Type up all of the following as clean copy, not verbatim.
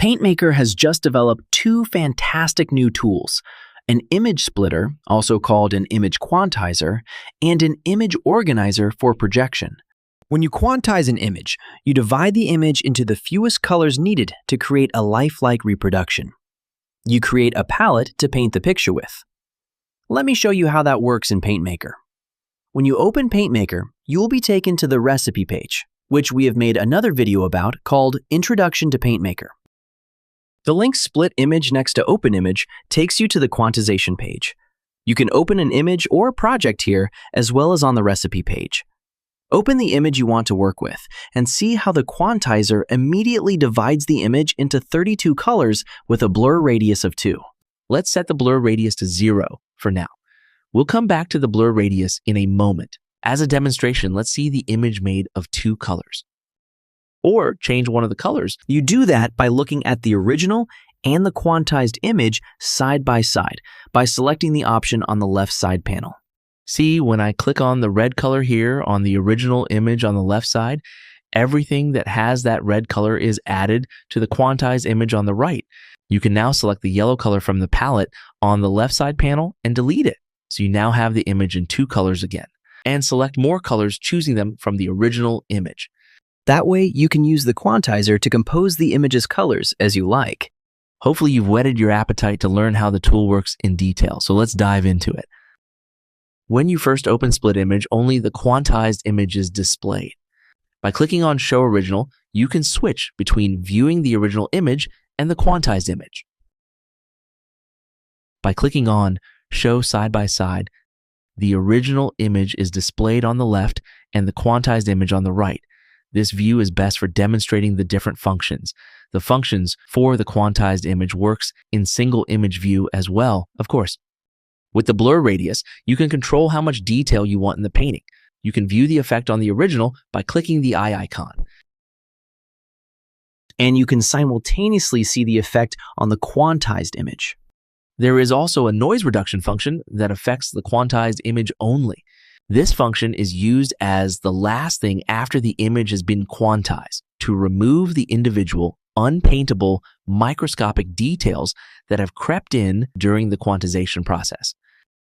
PaintMaker has just developed two fantastic new tools: an image splitter, also called an image quantizer, and an image organizer for projection. When you quantize an image, you divide the image into the fewest colors needed to create a lifelike reproduction. You create a palette to paint the picture with. Let me show you how that works in PaintMaker. When you open PaintMaker, you will be taken to the recipe page, which we have made another video about called Introduction to PaintMaker. The link Split Image next to Open Image takes you to the quantization page. You can open an image or project here as well as on the recipe page. Open the image you want to work with and see how the quantizer immediately divides the image into 32 colors with a blur radius of 2. Let's set the blur radius to 0 for now. We'll come back to the blur radius in a moment. As a demonstration, let's see the image made of 2 colors. Or change one of the colors. You do that by looking at the original and the quantized image side by side by selecting the option on the left side panel. See, when I click on the red color here on the original image on the left side, everything that has that red color is added to the quantized image on the right. You can now select the yellow color from the palette on the left side panel and delete it. So you now have the image in 2 colors again. And select more colors, choosing them from the original image. That way, you can use the quantizer to compose the image's colors as you like. Hopefully, you've whetted your appetite to learn how the tool works in detail, so let's dive into it. When you first open Split Image, only the quantized image is displayed. By clicking on Show Original, you can switch between viewing the original image and the quantized image. By clicking on Show Side by Side, the original image is displayed on the left and the quantized image on the right. This view is best for demonstrating the different functions. The functions for the quantized image works in single image view as well, of course. With the blur radius, you can control how much detail you want in the painting. You can view the effect on the original by clicking the eye icon. And you can simultaneously see the effect on the quantized image. There is also a noise reduction function that affects the quantized image only. This function is used as the last thing after the image has been quantized to remove the individual, unpaintable, microscopic details that have crept in during the quantization process.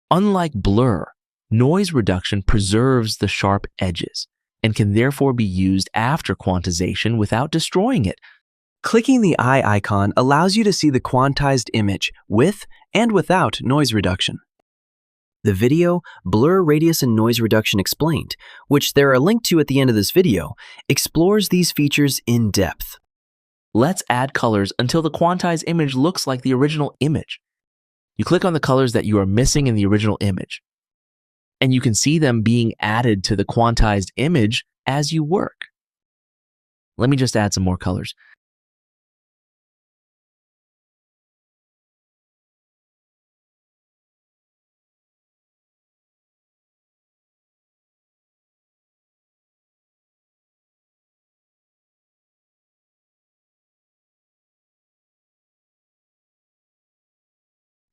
Unlike blur, noise reduction preserves the sharp edges and can therefore be used after quantization without destroying it. Clicking the eye icon allows you to see the quantized image with and without noise reduction. The video, Blur, Radius, and Noise Reduction Explained, which there are linked to at the end of this video, explores these features in depth. Let's add colors until the quantized image looks like the original image. You click on the colors that you are missing in the original image, and you can see them being added to the quantized image as you work. Let me just add some more colors.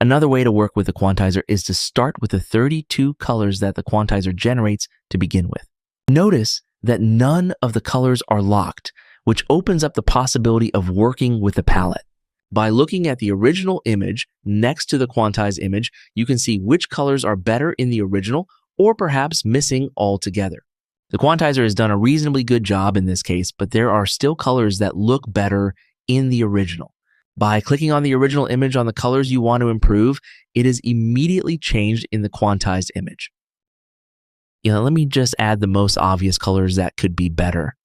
Another way to work with the quantizer is to start with the 32 colors that the quantizer generates to begin with. Notice that none of the colors are locked, which opens up the possibility of working with the palette. By looking at the original image next to the quantized image, you can see which colors are better in the original or perhaps missing altogether. The quantizer has done a reasonably good job in this case, but there are still colors that look better in the original. By clicking on the original image on the colors you want to improve, it is immediately changed in the quantized image. Let me just add the most obvious colors that could be better.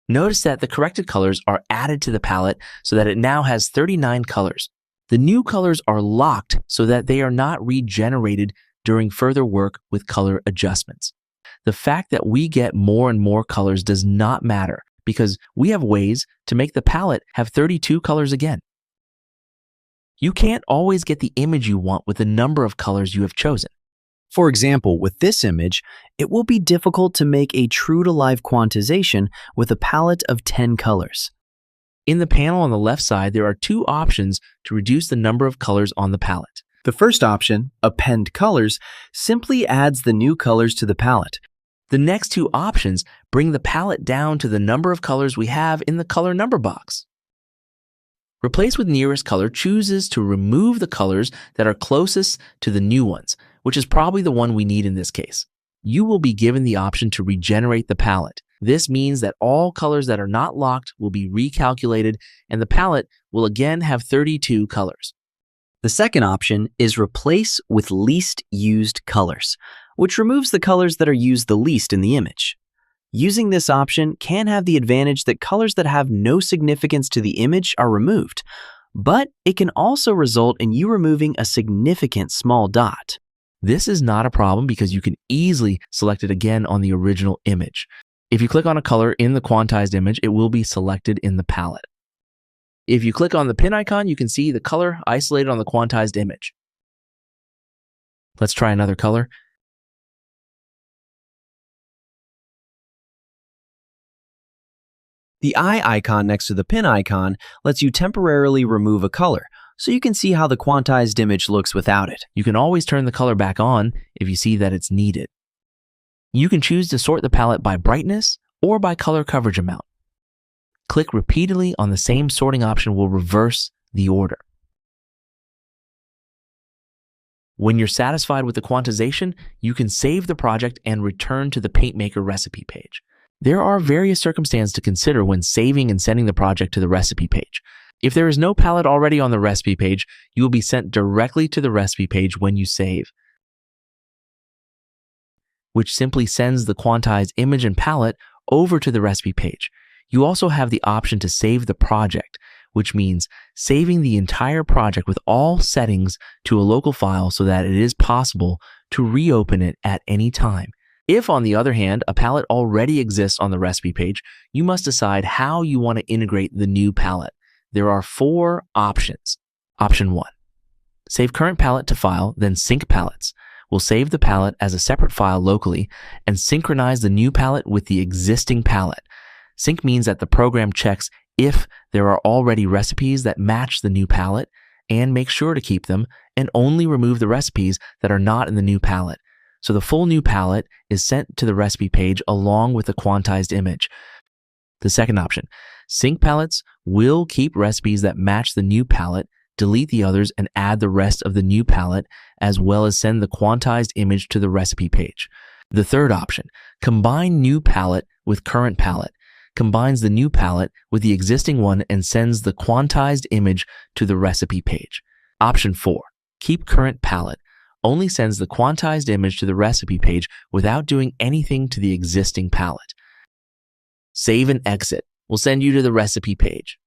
Notice that the corrected colors are added to the palette so that it now has 39 colors. The new colors are locked so that they are not regenerated during further work with color adjustments. The fact that we get more and more colors does not matter because we have ways to make the palette have 32 colors again. You can't always get the image you want with the number of colors you have chosen. For example, with this image, it will be difficult to make a true-to-life quantization with a palette of 10 colors. In the panel on the left side, there are two options to reduce the number of colors on the palette. The first option, Append Colors, simply adds the new colors to the palette. The next two options bring the palette down to the number of colors we have in the color number box. Replace with nearest color chooses to remove the colors that are closest to the new ones, which is probably the one we need in this case. You will be given the option to regenerate the palette. This means that all colors that are not locked will be recalculated and the palette will again have 32 colors. The second option is Replace with Least Used Colors, which removes the colors that are used the least in the image. Using this option can have the advantage that colors that have no significance to the image are removed, but it can also result in you removing a significant small dot. This is not a problem because you can easily select it again on the original image. If you click on a color in the quantized image, it will be selected in the palette. If you click on the pin icon, you can see the color isolated on the quantized image. Let's try another color. The eye icon next to the pin icon lets you temporarily remove a color, so you can see how the quantized image looks without it. You can always turn the color back on if you see that it's needed. You can choose to sort the palette by brightness or by color coverage amount. Click repeatedly on the same sorting option will reverse the order. When you're satisfied with the quantization, you can save the project and return to the PaintMaker recipe page. There are various circumstances to consider when saving and sending the project to the recipe page. If there is no palette already on the recipe page, you will be sent directly to the recipe page when you save, which simply sends the quantized image and palette over to the recipe page. You also have the option to save the project, which means saving the entire project with all settings to a local file so that it is possible to reopen it at any time. If, on the other hand, a palette already exists on the recipe page, you must decide how you want to integrate the new palette. There are 4 options. Option 1. Save current palette to file, then sync palettes. We'll save the palette as a separate file locally and synchronize the new palette with the existing palette. Sync means that the program checks if there are already recipes that match the new palette and make sure to keep them and only remove the recipes that are not in the new palette. So the full new palette is sent to the recipe page along with the quantized image. The second option, sync palettes will keep recipes that match the new palette, delete the others, and add the rest of the new palette, as well as send the quantized image to the recipe page. The third option, combine new palette with current palette, combines the new palette with the existing one and sends the quantized image to the recipe page. Option 4, keep current palette, only sends the quantized image to the recipe page without doing anything to the existing palette. Save and exit will send you to the recipe page.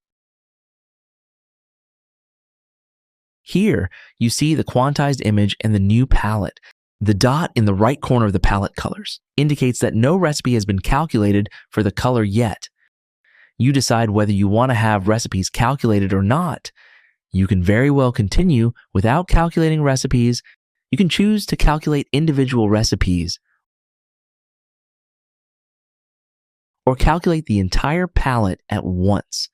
Here, you see the quantized image and the new palette. The dot in the right corner of the palette colors indicates that no recipe has been calculated for the color yet. You decide whether you want to have recipes calculated or not. You can very well continue without calculating recipes. You can choose to calculate individual recipes or calculate the entire palette at once.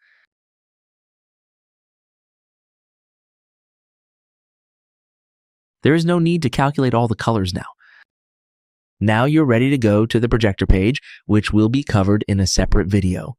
There is no need to calculate all the colors now. Now you're ready to go to the projector page, which will be covered in a separate video.